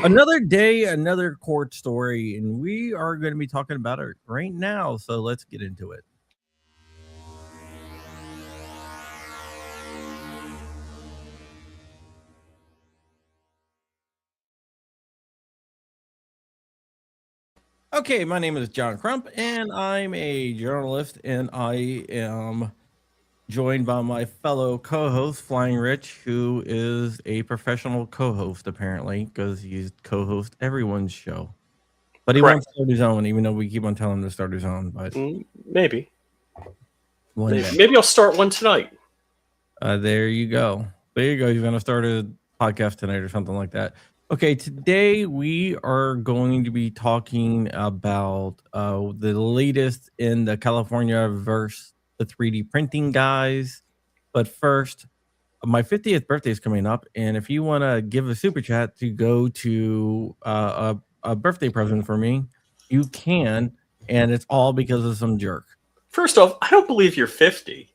Another day, another court story, and we are going to be talking about it right now. So let's get into it. Okay, my name is John Crump, and I'm a journalist, and I am joined by my fellow co-host, Flying Rich, who is a professional co-host, apparently, because he's co-host everyone's show. But he won't start his own, even though we keep on telling him to start his own. But maybe I'll start one tonight. There you go. There you go. You're going to start a podcast tonight or something like that. Okay, today we are going to be talking about the latest in the California versus the 3D printing guys. But first, my 50th birthday is coming up, and if you want to give a super chat to go to a birthday present for me, you can, and it's all because of some jerk. First off, I don't believe you're 50.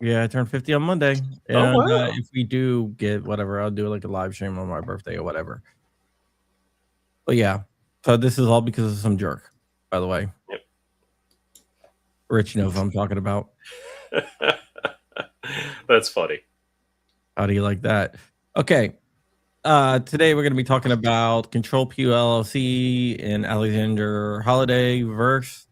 Yeah, I turned 50 on Monday. And wow. If we do get whatever, I'll do like a live stream on my birthday or whatever. But yeah, so this is all because of some jerk, by the way. Yep. Rich knows what I'm talking about. That's funny. How do you like that? Okay. Today we're going to be talking about CTRLPEW LLC and Alexander Holiday versus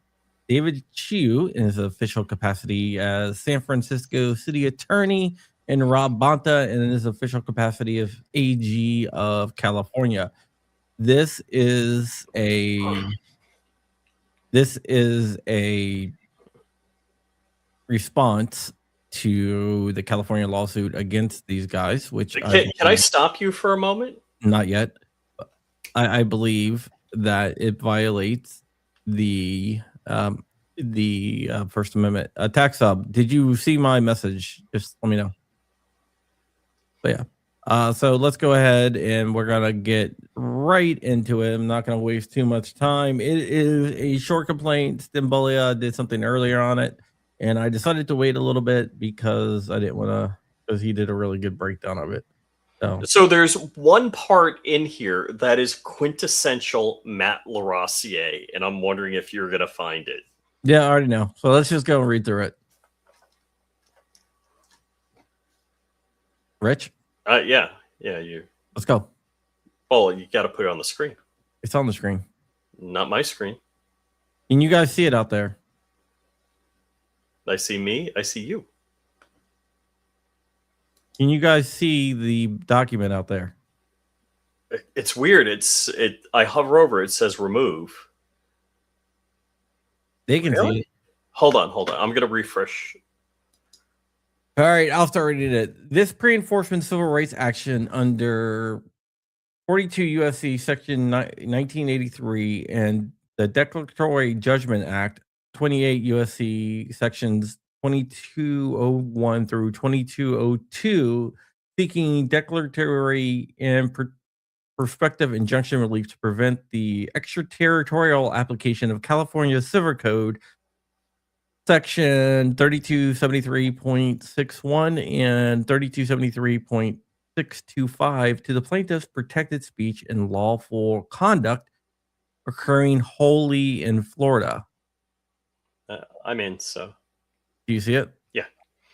David Chiu in his official capacity as San Francisco City Attorney, and Rob Bonta in his official capacity of AG of California. This is a response to the California lawsuit against these guys. Which can I stop you for a moment? Not yet. I believe that it violates the First Amendment. Tax Sub, did you see my message? Just let me know. But yeah, so let's go ahead and we're gonna get right into it. I'm not gonna waste too much time. It is a short complaint. Stimbolia did something earlier on it, and I decided to wait a little bit because I didn't want to, because he did a really good breakdown of it. So there's one part in here that is quintessential Matt Larossier, and I'm wondering if you're gonna find it. Yeah, I already know. So let's just go and read through it. Rich? Yeah, you. Let's go. Oh, you got to put it on the screen. It's on the screen. Not my screen. Can you guys see it out there? I see me. I see you. Can you guys see the document out there? It's weird. I hover over it. It says remove. They can see it. Hold on. I'm going to refresh. All right, I'll start reading it. This pre-enforcement civil rights action under 42 U.S.C. Section 1983 and the Declaratory Judgment Act 28 U.S.C. Sections 2201 through 2202, seeking declaratory and prospective injunction relief to prevent the extraterritorial application of California Civil Code Section 3273.61 and 3273.625 to the plaintiff's protected speech and lawful conduct occurring wholly in Florida. I'm in, so. Do you see it? Yeah.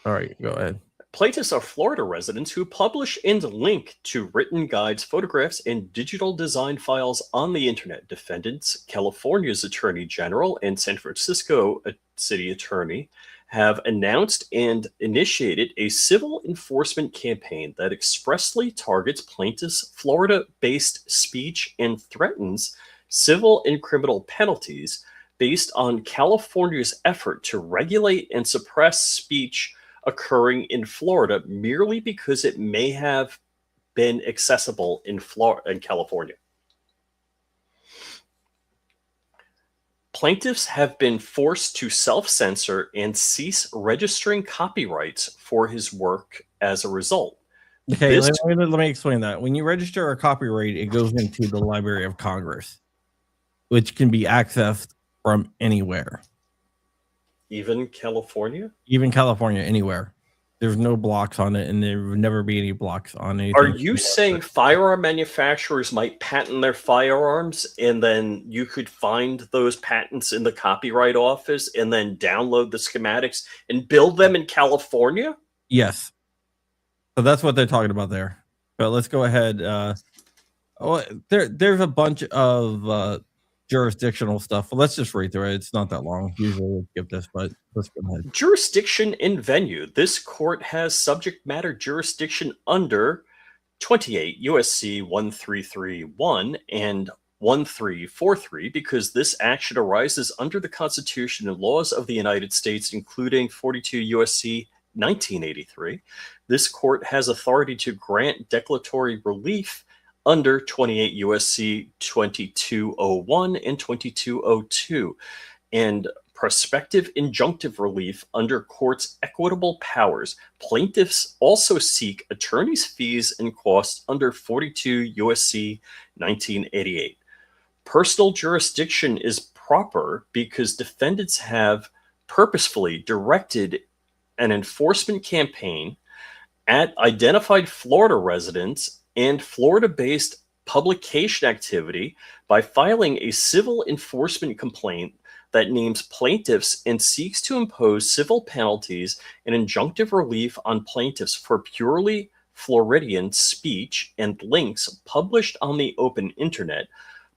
All right, go ahead. Plaintiffs are Florida residents who publish and link to written guides, photographs, and digital design files on the internet. Defendants, California's Attorney General and San Francisco City Attorney, have announced and initiated a civil enforcement campaign that expressly targets plaintiffs' Florida-based speech and threatens civil and criminal penalties based on California's effort to regulate and suppress speech occurring in Florida merely because it may have been accessible in California. Plaintiffs have been forced to self-censor and cease registering copyrights for his work as a result. Okay, let me explain that. When you register a copyright, it goes into the Library of Congress, which can be accessed from anywhere. Even California? Even California, anywhere. there's no blocks on it, and there would never be any blocks on anything. Are you saying firearm manufacturers might patent their firearms, and then you could find those patents in the Copyright Office and then download the schematics and build them in California? Yes. So that's what they're talking about there. But let's go ahead. There's a bunch of jurisdictional stuff. Well, let's just read through it. It's not that long. Usually we'll skip this, but let's go ahead. Jurisdiction and venue. This court has subject matter jurisdiction under 28 USC 1331 and 1343 because this action arises under the Constitution and laws of the United States, including 42 USC 1983. This court has authority to grant declaratory relief under 28 USC 2201 and 2202, and prospective injunctive relief under court's equitable powers. Plaintiffs also seek attorney's fees and costs under 42 USC 1988. Personal jurisdiction is proper because defendants have purposefully directed an enforcement campaign at identified Florida residents and Florida-based publication activity by filing a civil enforcement complaint that names plaintiffs and seeks to impose civil penalties and injunctive relief on plaintiffs for purely Floridian speech and links published on the open internet,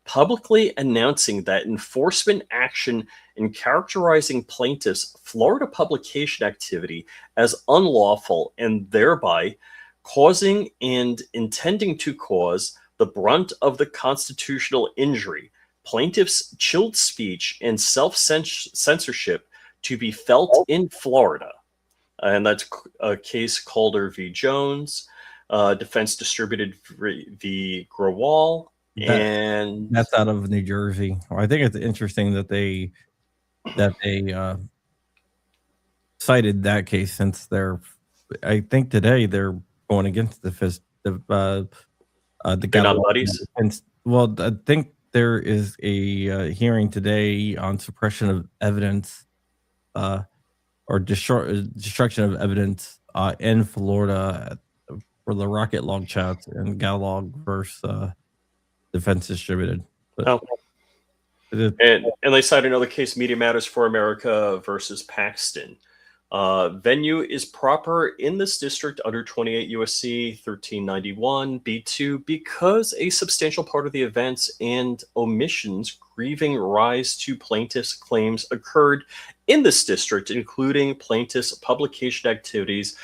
publicly announcing that enforcement action and characterizing plaintiffs' Florida publication activity as unlawful and thereby causing and intending to cause the brunt of the constitutional injury, plaintiffs' chilled speech and self-censorship to be felt in Florida. And that's a case Calder v. Jones, Defense Distributed v. Grewal, and that's out of New Jersey. Well, I think it's interesting that they cited that case since I think today they're going against the they're not buddies. And well, I think there is a hearing today on suppression of evidence, or destruction of evidence in Florida for the Rocket Log chats and Galog versus Defense Distributed. But and they cite another case, Media Matters for America versus Paxton. Venue is proper in this district under 28 USC 1391 B2 because a substantial part of the events and omissions grieving rise to plaintiffs' claims occurred in this district, including plaintiffs' publication activities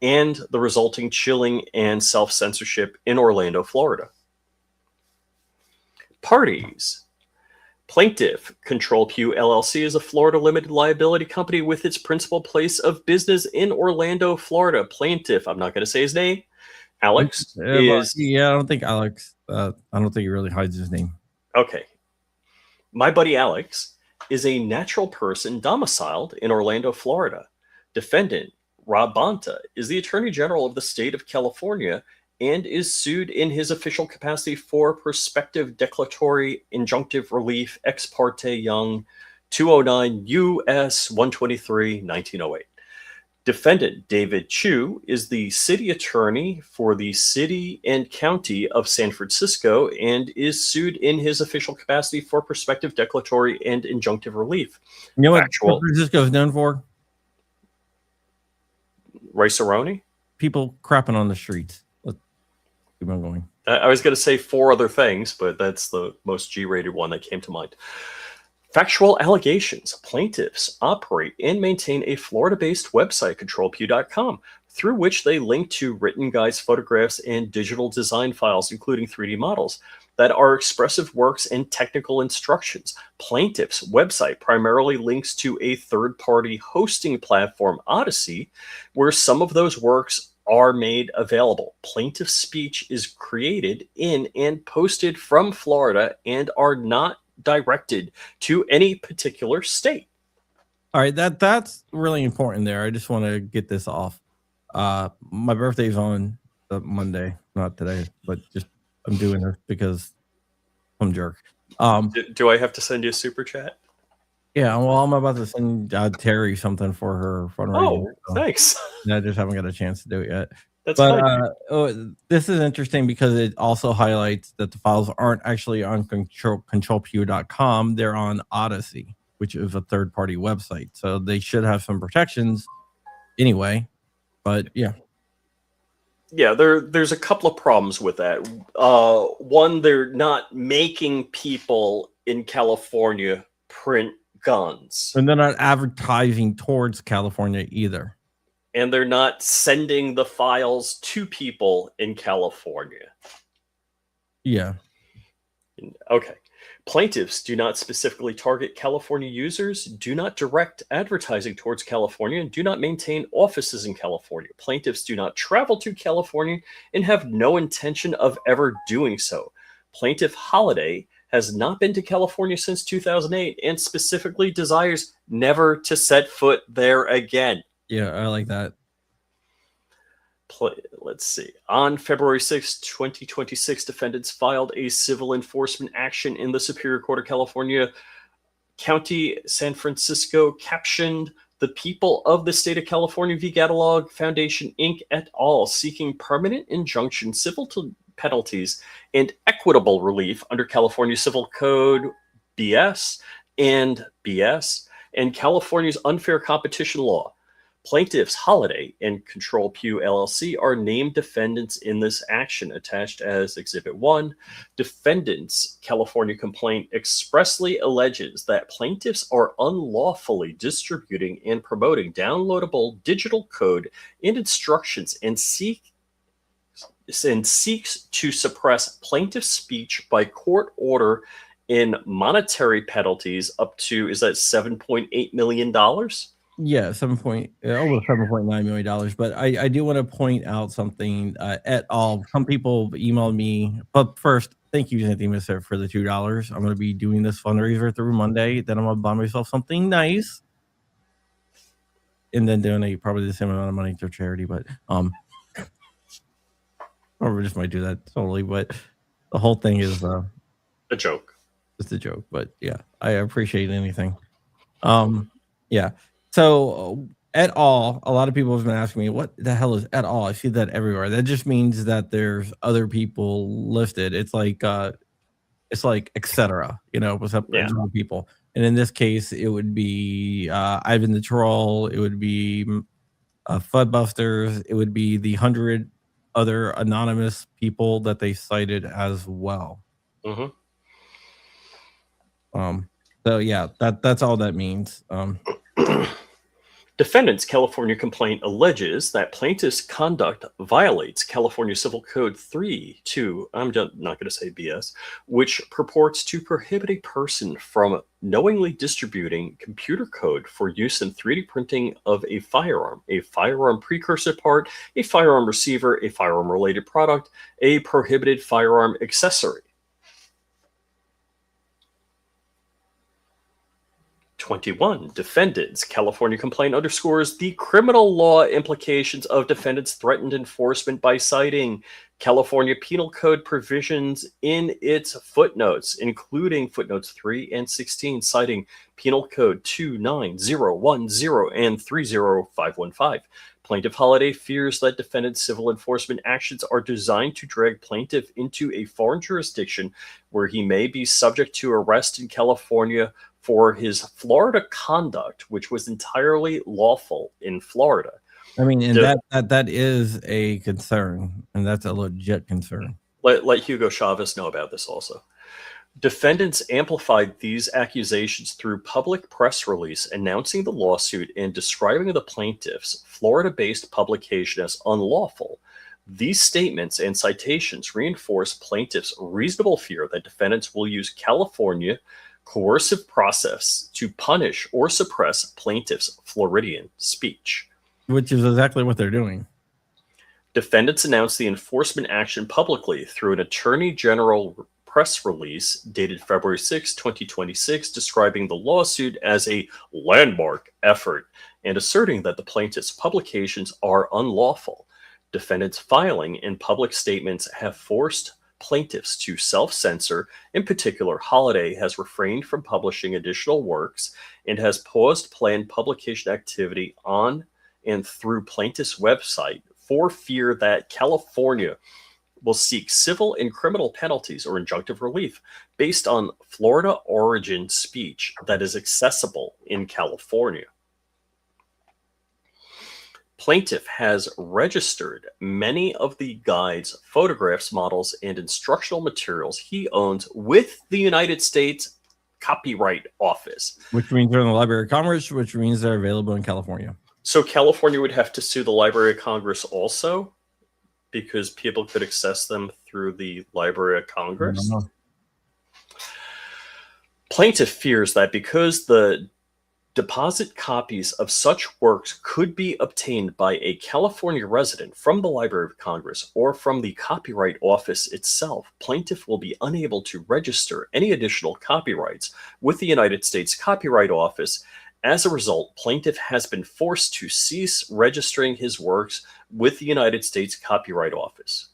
and the resulting chilling and self-censorship in Orlando, Florida. Parties. Plaintiff, CTRLPEW LLC, is a Florida limited liability company with its principal place of business in Orlando, Florida. Plaintiff, I'm not going to say his name, Alex, is... Yeah, I don't think Alex, I don't think he really hides his name. Okay. My buddy Alex is a natural person domiciled in Orlando, Florida. Defendant, Rob Bonta, is the Attorney General of the state of California and is sued in his official capacity for prospective declaratory injunctive relief ex parte Young 209 U.S. 123, 1908. Defendant David Chiu is the city attorney for the city and county of San Francisco and is sued in his official capacity for prospective declaratory and injunctive relief. You know what San Francisco is known for? Rice-A-Roni? People crapping on the streets. Keep on going. I was going to say 4 other things, but that's the most G-rated one that came to mind. Factual allegations. Plaintiffs operate and maintain a Florida-based website, CTRLPEW.com, through which they link to written guides, photographs, and digital design files, including 3D models, that are expressive works and technical instructions. Plaintiffs' website primarily links to a third-party hosting platform, Odyssey, where some of those works are made available. Plaintiff speech is created in and posted from Florida and are not directed to any particular state. All right, that's really important there. I just want to get this off. My birthday's on Monday, not today, but just I'm doing this because I'm a jerk. Do I have to send you a super chat? Yeah, well, I'm about to send Terry something for her fundraising. Oh, So thanks. I just haven't got a chance to do it yet. That's But kind. this is interesting because it also highlights that the files aren't actually on CTRLPEW.com. They're on Odyssey, which is a third-party website. So they should have some protections anyway. But yeah. Yeah, there's a couple of problems with that. One, they're not making people in California print guns, And they're not advertising towards California either. and they're not sending the files to people in California. Yeah. Okay. Plaintiffs do not specifically target California users, do not direct advertising towards California, and do not maintain offices in California. Plaintiffs do not travel to California and have no intention of ever doing so. Plaintiff Holiday has not been to California since 2008 and specifically desires never to set foot there again. Yeah, I like that. Let's see. On February 6, 2026, defendants filed a civil enforcement action in the Superior Court of California, County San Francisco, captioned "The People of the State of California v. Catalog Foundation, Inc. et al. Seeking permanent injunction, civil penalties, and equitable relief under California Civil Code BS and California's unfair competition law. Plaintiffs Holiday and CTRLPEW LLC are named defendants in this action, attached as Exhibit 1. Defendants' California complaint expressly alleges that plaintiffs are unlawfully distributing and promoting downloadable digital code and instructions and seeks to suppress plaintiff speech by court order in monetary penalties up to, is that $7.8 million? Yeah, over $7.9 million. But I do want to point out something et al. Some people emailed me, but first, thank you, Anthony Mister, for the $2. I'm going to be doing this fundraiser through Monday. Then I'm going to buy myself something nice, and then donate probably the same amount of money to charity. But or just might do that totally. But the whole thing is a joke. It's a joke. But yeah, I appreciate anything. Yeah. So et al. A lot of people have been asking me, what the hell is et al? I see that everywhere. That just means that there's other people listed. It's like etc. What's up? Yeah. Other people. And in this case, it would be Ivan the Troll. It would be Fudbusters. It would be the 100 other anonymous people that they cited as well. Mm-hmm. So yeah, that's all that means. Defendant's California complaint alleges that plaintiff's conduct violates California Civil Code 3.2, I'm not going to say BS, which purports to prohibit a person from knowingly distributing computer code for use in 3D printing of a firearm precursor part, a firearm receiver, a firearm-related product, a prohibited firearm accessory. 21. Defendants' California complaint underscores the criminal law implications of defendants' threatened enforcement by citing California Penal Code provisions in its footnotes, including footnotes 3 and 16, citing Penal Code 29010 and 30515. Plaintiff Holiday fears that defendants' civil enforcement actions are designed to drag plaintiff into a foreign jurisdiction where he may be subject to arrest in California for his Florida conduct, which was entirely lawful in Florida. I mean, and that is a concern, and that's a legit concern. Let Hugo Chavez know about this also. Defendants amplified these accusations through public press release announcing the lawsuit and describing the plaintiff's Florida-based publication as unlawful. These statements and citations reinforce plaintiffs' reasonable fear that defendants will use California coercive process to punish or suppress plaintiffs' Floridian speech. Which is exactly what they're doing. Defendants announced the enforcement action publicly through an Attorney General press release dated February 6, 2026, describing the lawsuit as a landmark effort and asserting that the plaintiff's publications are unlawful. Defendants' filing and public statements have forced plaintiffs to self-censor. In particular, Holiday has refrained from publishing additional works and has paused planned publication activity on and through plaintiff's website for fear that California will seek civil and criminal penalties or injunctive relief based on Florida origin speech that is accessible in California. Plaintiff has registered many of the guides, photographs, models, and instructional materials he owns with the United States Copyright Office. Which means they're in the Library of Congress, which means they're available in California. So California would have to sue the Library of Congress also, because people could access them through the Library of Congress. Plaintiff fears that because the deposit copies of such works could be obtained by a California resident from the Library of Congress or from the Copyright Office itself, plaintiff will be unable to register any additional copyrights with the United States Copyright Office. As a result, plaintiff has been forced to cease registering his works with the United States Copyright Office.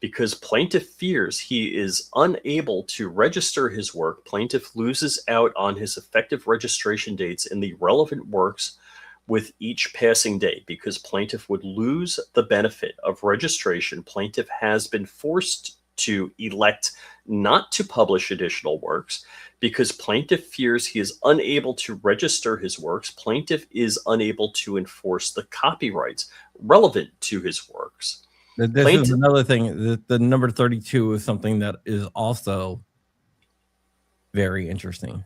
Because plaintiff fears he is unable to register his work, plaintiff loses out on his effective registration dates in the relevant works with each passing day. Because plaintiff would lose the benefit of registration, plaintiff has been forced to elect not to publish additional works. Because plaintiff fears he is unable to register his works, plaintiff is unable to enforce the copyrights relevant to his works. This is another thing. The number 32 is something that is also very interesting.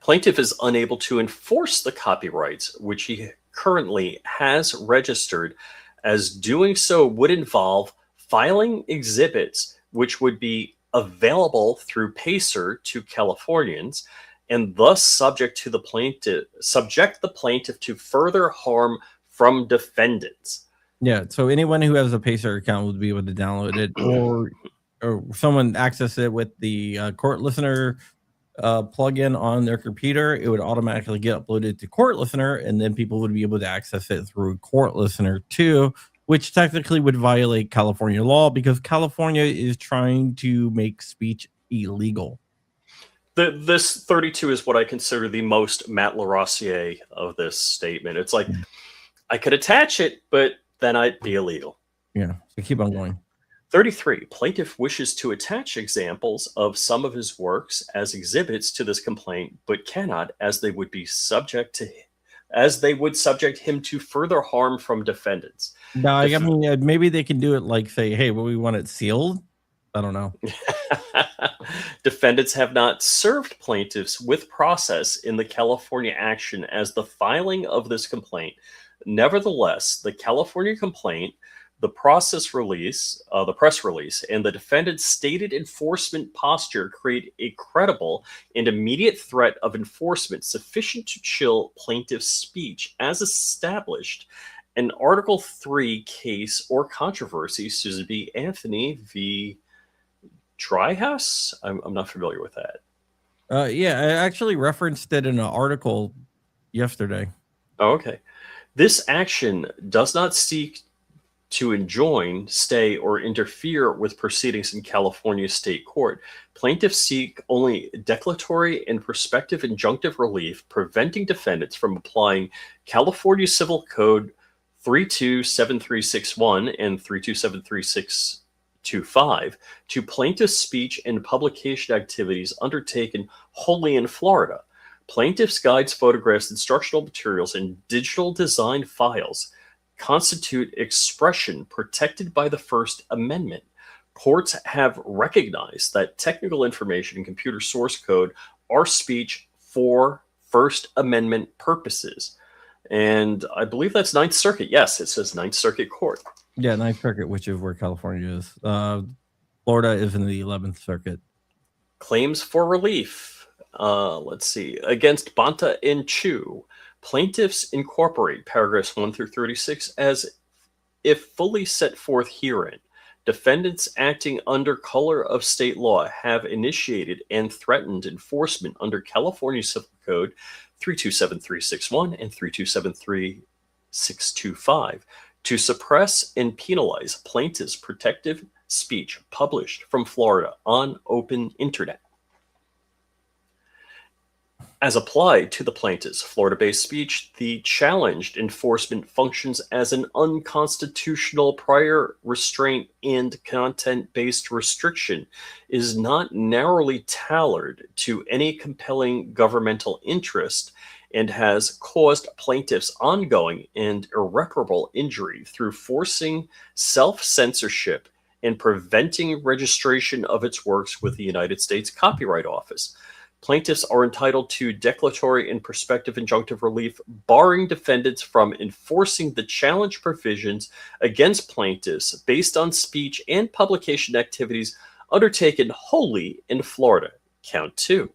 Plaintiff is unable to enforce the copyrights, which he currently has registered, as doing so would involve filing exhibits which would be available through PACER to Californians, and thus subject the plaintiff to further harm from defendants. Yeah, so anyone who has a PACER account would be able to download it, or someone access it with the Court Listener plugin on their computer. It would automatically get uploaded to Court Listener, and then people would be able to access it through Court Listener too, which technically would violate California law because California is trying to make speech illegal. This 32 is what I consider the most Matt LaRossiere of this statement. It's like, I could attach it, but then I'd be illegal. Yeah, so keep on going. 33. Plaintiff wishes to attach examples of some of his works as exhibits to this complaint, but cannot, as they would subject him to further harm from defendants. No, I mean, maybe they can do it like say, hey, well, we want it sealed. I don't know. Defendants have not served plaintiffs with process in the California action as the filing of this complaint. Nevertheless, the California complaint, the press release, and the defendant's stated enforcement posture create a credible and immediate threat of enforcement sufficient to chill plaintiff's speech as established in Article 3 case or controversy, Susan B. Anthony v. Dryhouse? I'm not familiar with that. Yeah, I actually referenced it in an article yesterday. Oh, okay. This action does not seek to enjoin, stay, or interfere with proceedings in California state court. Plaintiffs seek only declaratory and prospective injunctive relief, preventing defendants from applying California Civil Code 327361 and 327325 to plaintiff's speech and publication activities undertaken wholly in Florida. Plaintiffs' guides, photographs, instructional materials, and digital design files constitute expression protected by the First Amendment. Courts have recognized that technical information and computer source code are speech for First Amendment purposes. And I believe that's Ninth Circuit. Yes, it says Ninth Circuit Court. Yeah, Ninth Circuit, which is where California is. Florida is in the 11th Circuit. Claims for relief. Let's see. Against Bonta and Chiu, plaintiffs incorporate paragraphs 1 through 36 as if fully set forth herein. Defendants acting under color of state law have initiated and threatened enforcement under California Civil Code 327361 and 327325 to suppress and penalize plaintiffs' protective speech published from Florida on open internet. As applied to the plaintiff's Florida-based speech, the challenged enforcement functions as an unconstitutional prior restraint and content-based restriction is not narrowly tailored to any compelling governmental interest and has caused plaintiffs ongoing and irreparable injury through forcing self-censorship and preventing registration of its works with the United States Copyright Office. Plaintiffs are entitled to declaratory and prospective injunctive relief, barring defendants from enforcing the challenge provisions against plaintiffs based on speech and publication activities undertaken wholly in Florida. Count 2.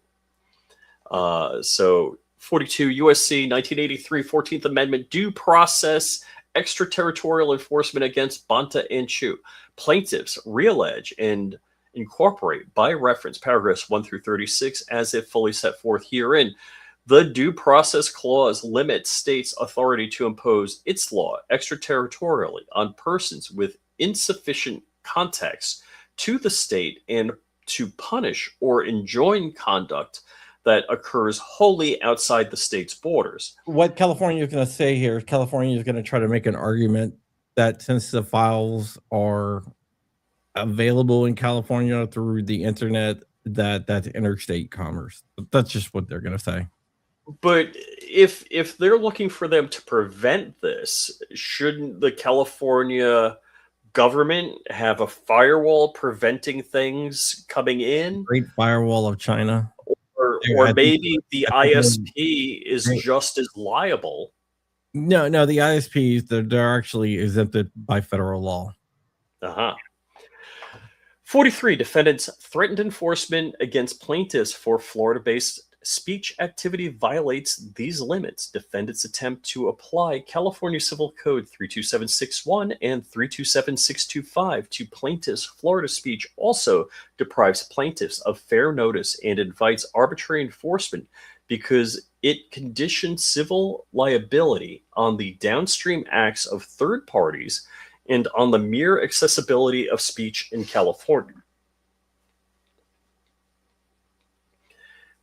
So 42 U.S.C. 1983 14th Amendment due process extraterritorial enforcement against Bonta and Chiu. Plaintiffs reallege and incorporate by reference paragraphs 1 through 36 as if fully set forth herein. The Due Process Clause limits states' authority to impose its law extraterritorially on persons with insufficient context to the state and to punish or enjoin conduct that occurs wholly outside the state's borders. What California is going to say here is California is going to try to make an argument that since the files are available in California through the internet, that's interstate commerce. That's just what they're going to say. But if they're looking for them to prevent this, shouldn't the California government have a firewall preventing things coming in? Great Firewall of China. Or maybe the ISP is just as liable. No, the ISPs, they're actually exempted by federal law. 43 defendants threatened enforcement against plaintiffs for Florida-based speech activity violates these limits. Defendants attempt to apply California Civil Code 32761 and 327625 to plaintiffs' Florida speech also deprives plaintiffs of fair notice and invites arbitrary enforcement because it conditions civil liability on the downstream acts of third parties and on the mere accessibility of speech in California.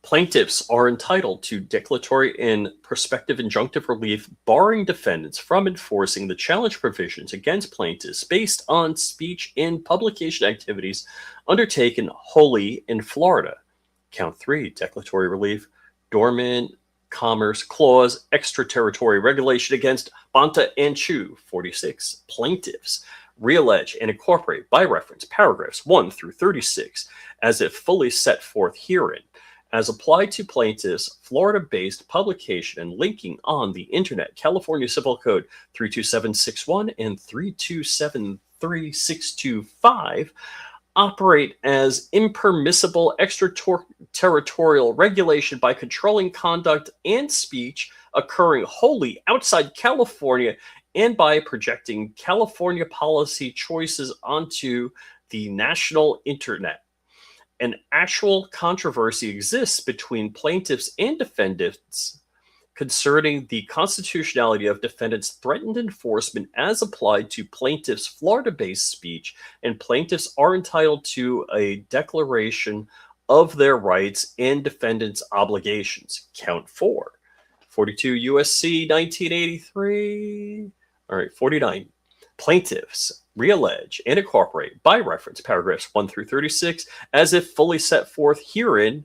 Plaintiffs are entitled to declaratory and prospective injunctive relief, barring defendants from enforcing the challenge provisions against plaintiffs based on speech and publication activities undertaken wholly in Florida. Count 3, declaratory relief, dormant commerce clause, extraterritorial regulation against Bonta and Chiu. 46, plaintiffs reallege and incorporate by reference paragraphs 1 through 36 as if fully set forth herein. As applied to plaintiffs' Florida-based publication and linking on the internet, California Civil Code 32761 and 3273625 operate as impermissible extraterritorial regulation by controlling conduct and speech occurring wholly outside California and by projecting California policy choices onto the national internet. An actual controversy exists between plaintiffs and defendants concerning the constitutionality of defendants' threatened enforcement as applied to plaintiffs' Florida-based speech, and plaintiffs are entitled to a declaration of their rights and defendants' obligations. Count 4. 42 U.S.C. 1983. All right, 49. Plaintiffs reallege and incorporate by reference paragraphs 1 through 36 as if fully set forth herein.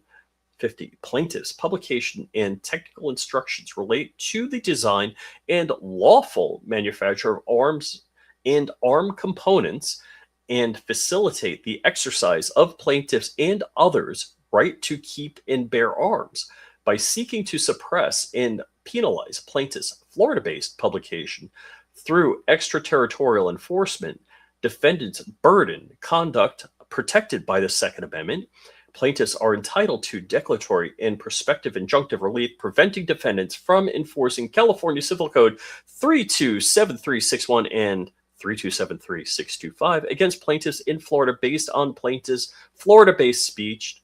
50. Plaintiffs' publication and technical instructions relate to the design and lawful manufacture of arms and arm components and facilitate the exercise of plaintiffs and others' right to keep and bear arms by seeking to suppress and penalize plaintiffs' Florida-based publication through extraterritorial enforcement. Defendants burden conduct protected by the Second Amendment. Plaintiffs are entitled to declaratory and prospective injunctive relief, preventing defendants from enforcing California Civil Code 327361 and 3273625 against plaintiffs in Florida based on plaintiffs' Florida-based speech.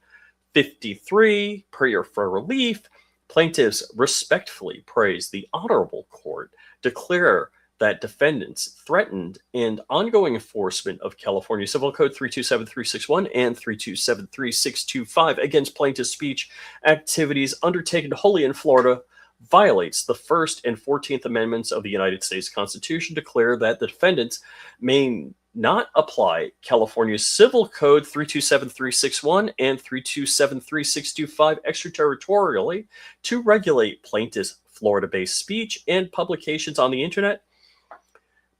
53, prayer for relief. Plaintiffs respectfully praise the Honorable Court, declare that defendants threatened and ongoing enforcement of California Civil Code 327.361 and 327.362.5 against plaintiff speech activities undertaken wholly in Florida violates the First and 14th Amendments of the United States Constitution, declare that the defendants may not apply California Civil Code 327.361 and 327.362.5 extraterritorially to regulate plaintiffs' Florida-based speech and publications on the internet,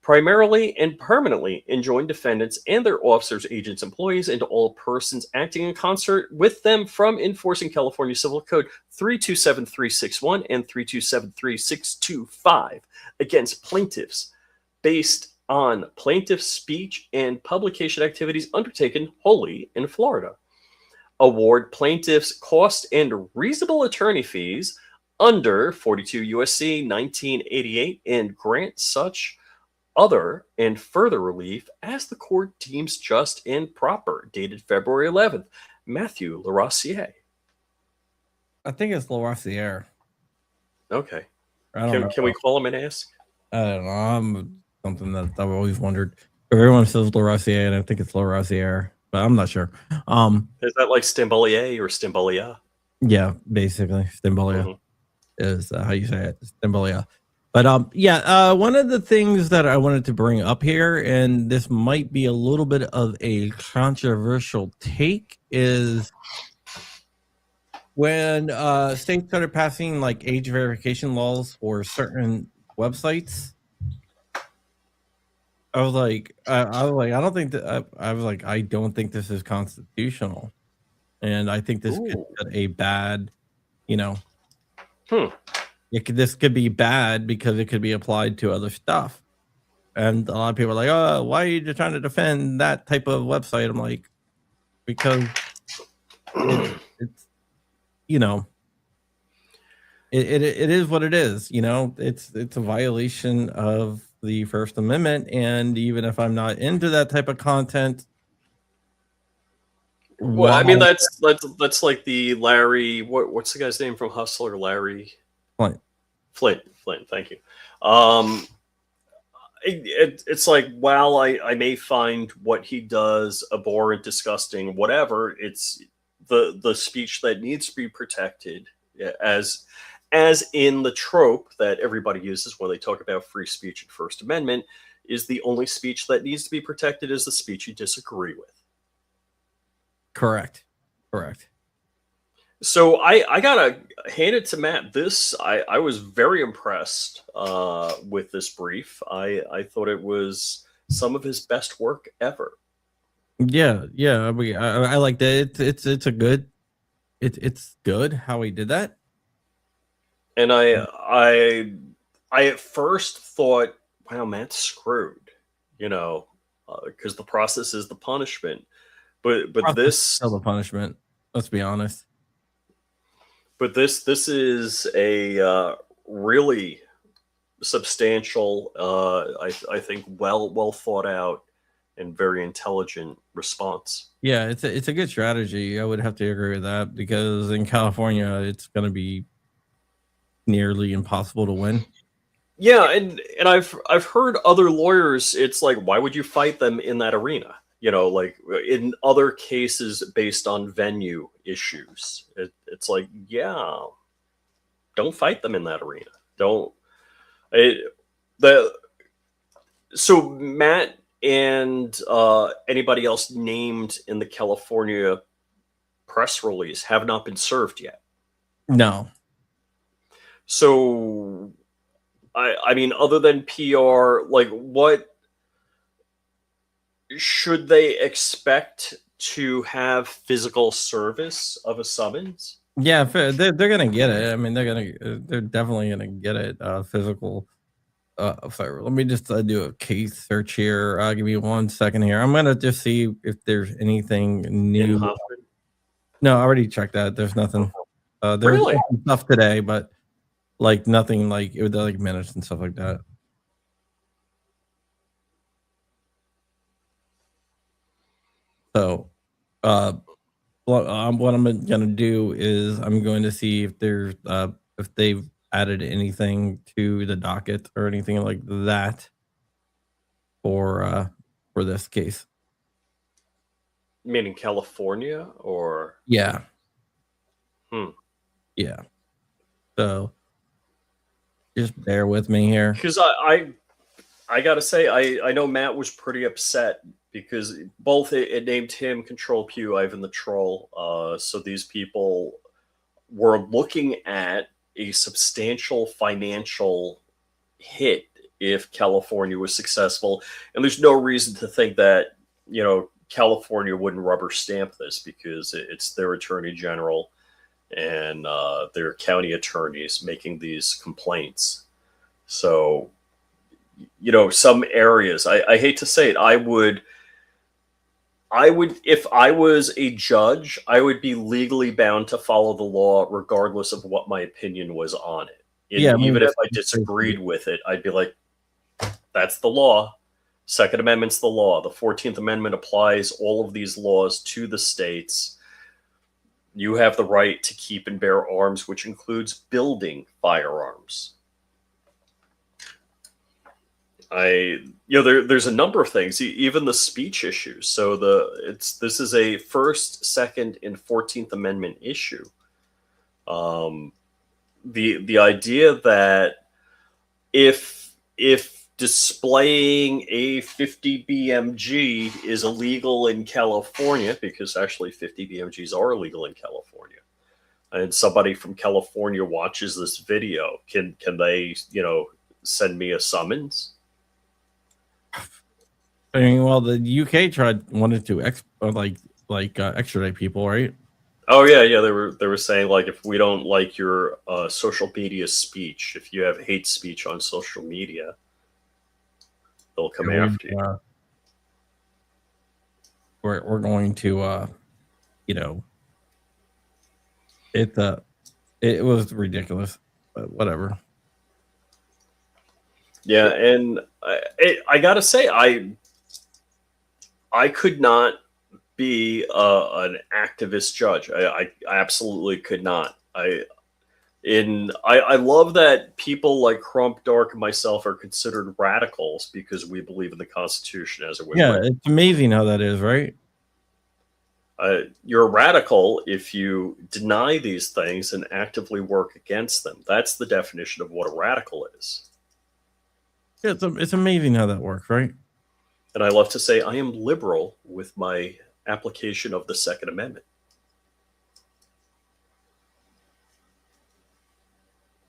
primarily and permanently enjoin defendants and their officers, agents, employees, and all persons acting in concert with them from enforcing California Civil Code 327.361 and 327.362.5 against plaintiffs based on plaintiff speech and publication activities undertaken wholly in Florida. Award plaintiffs cost and reasonable attorney fees under 42 U.S.C. 1988 and grant such other and further relief as the court deems just and proper. Dated February 11th. Matthew Larossier. I think it's Larossier. Okay. I don't know. Can we call him and ask? I don't know. Something that I've always wondered. Everyone says Larossier, and I think it's Larossier, but I'm not sure. Is that like Stimbolier or Stimbolia? Yeah, basically Stimbolia is how you say it. Stimbolia. But yeah, one of the things that I wanted to bring up here, and this might be a little bit of a controversial take, is when states started passing like age verification laws for certain websites. I was like, I don't think that. I was like, I don't think this is constitutional, and I think this could get a bad, this could be bad because it could be applied to other stuff, and a lot of people are like, oh, why are you just trying to defend that type of website? I'm like, because it's it is what it is. It's a violation of the First Amendment, and even if I'm not into that type of content, well, I mean that's like the Larry. What's the guy's name from Hustler? Larry Flint. Thank you. It's like, while I may find what he does abhorrent, disgusting, whatever, it's the speech that needs to be protected, as in the trope that everybody uses when they talk about free speech and First Amendment, is the only speech that needs to be protected is the speech you disagree with. Correct. So I gotta hand it to Matt. I was very impressed with this brief. I thought it was some of his best work ever. Yeah. I like that. It's good how he did that. And I at first thought, wow, Matt's screwed, because the process is the punishment. But this still the punishment. Let's be honest. But this is a really substantial, I think, well thought out and very intelligent response. Yeah, it's a good strategy. I would have to agree with that, because in California, it's going to be nearly impossible to win. Yeah, and I've heard other lawyers. It's like, why would you fight them in that arena? Like in other cases based on venue issues, it's like, yeah, don't fight them in that arena. So Matt and anybody else named in the California press release have not been served yet. No. So, I mean, other than PR, like, what should they expect to have physical service of a summons? Yeah, they're gonna get it. I mean, they're definitely gonna get it. Physical. Sorry, let me just do a case search here. Give me 1 second here. I'm gonna just see if there's anything new. No, I already checked that. There's nothing. There's really? stuff today, but like nothing like it was like minutes and stuff like that. So, what I'm gonna do is I'm going to see if there's if they've added anything to the docket or anything like that for this case. Meaning California, or Yeah. Hmm. Yeah. So just bear with me here. Because I gotta say, I know Matt was pretty upset because both it named him CTRLPEW, Ivan the Troll. So these people were looking at a substantial financial hit if California was successful, and there's no reason to think that California wouldn't rubber stamp this because it's their attorney general and their county attorneys making these complaints. So some areas, I hate to say it, I would, if I was a judge, I would be legally bound to follow the law regardless of what my opinion was on it. And Yeah, I mean, even if I that's disagreed with it, I'd be like, that's the law. Second Amendment's the law. The 14th Amendment applies all of these laws to the states. You have the right to keep and bear arms, which includes building firearms. There's a number of things, even the speech issues. So this is a First, Second, and 14th Amendment issue. The idea that if displaying a 50 BMG is illegal in California, because actually 50 BMGs are illegal in California, and somebody from California watches this video, can they send me a summons? I mean, well, the UK wanted to extradite people, right? Oh yeah. They were saying, like, if we don't like your social media speech, if you have hate speech on social media, they'll come after you. We're going to it was ridiculous, but whatever. Yeah, and I gotta say, I could not be an activist judge. I absolutely could not. I love that people like Crump, Dark, and myself are considered radicals because we believe in the Constitution as it was written. It's amazing how that is, right? You're a radical if you deny these things and actively work against them. That's the definition of what a radical is. Yeah, it's amazing how that works, right? And I love to say I am liberal with my application of the Second Amendment.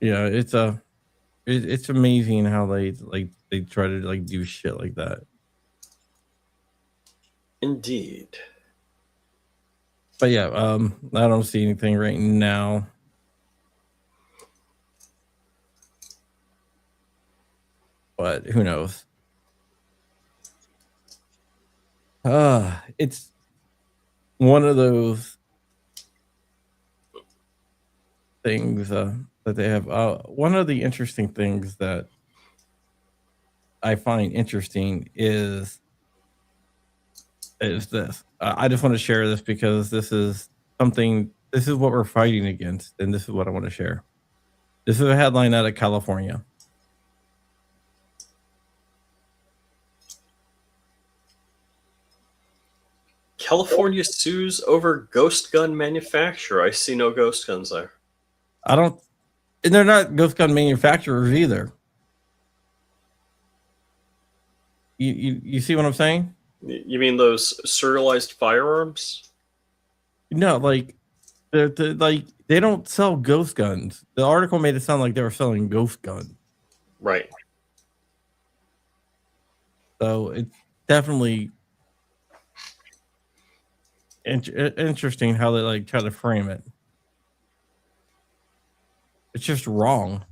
Yeah, it's amazing how they try to do shit like that. Indeed. But yeah, I don't see anything right now. But who knows? It's one of those things that they have. One of the interesting things that I find interesting is this. I just want to share this because this is something. This is what we're fighting against, and this is what I want to share. This is a headline out of California. California sues over ghost gun manufacturer. I see no ghost guns there. And they're not ghost gun manufacturers either. You see what I'm saying? You mean those serialized firearms? No, they don't sell ghost guns. The article made it sound like they were selling ghost guns. Right. So it's definitely interesting how they try to frame it. It's just wrong.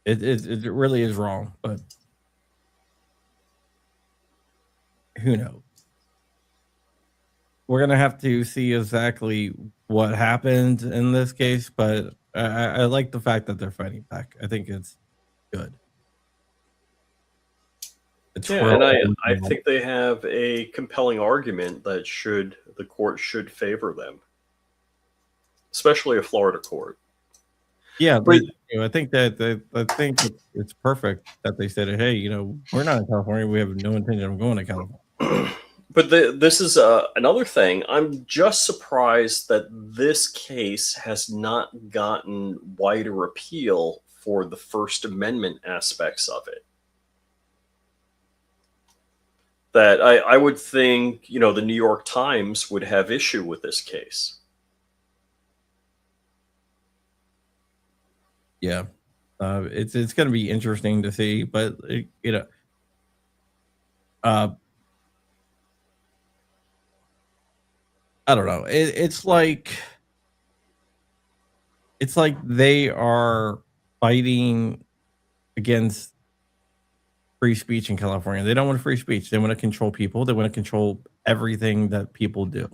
It really is wrong, but who knows? We're gonna have to see exactly what happened in this case, but I like the fact that they're fighting back. I think it's good. And I think they have a compelling argument that the court should favor them. especially a Florida court. Yeah, But I think it's perfect that they said, "Hey, you know, we're not in California. We have no intention of going to California." But this is another thing. I'm just surprised that this case has not gotten wider appeal for the First Amendment aspects of it. That I would think, you know, the New York Times would have issue with this case. Yeah, it's going to be interesting to see, but you know, I don't know. It's like they are fighting against free speech in California. They don't want free speech. They want to control people. They want to control everything that people do.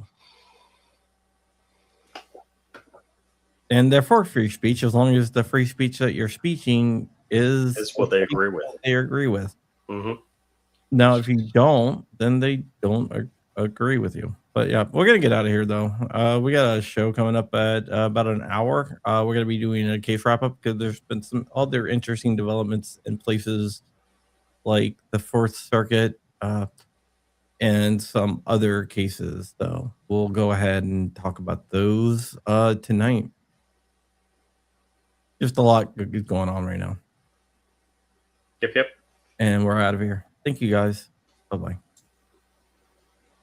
And they're for free speech as long as the free speech that you're speaking is what they agree with. They agree with. Mm-hmm. Now, if you don't, then they don't agree with you. But yeah, we're gonna get out of here though. We got a show coming up at about an hour. We're gonna be doing a case wrap up because there's been some other interesting developments in places like the Fourth Circuit and some other cases. Though we'll go ahead and talk about those tonight. Just a lot is going on right now. Yep. And we're out of here. Thank you guys. Bye bye.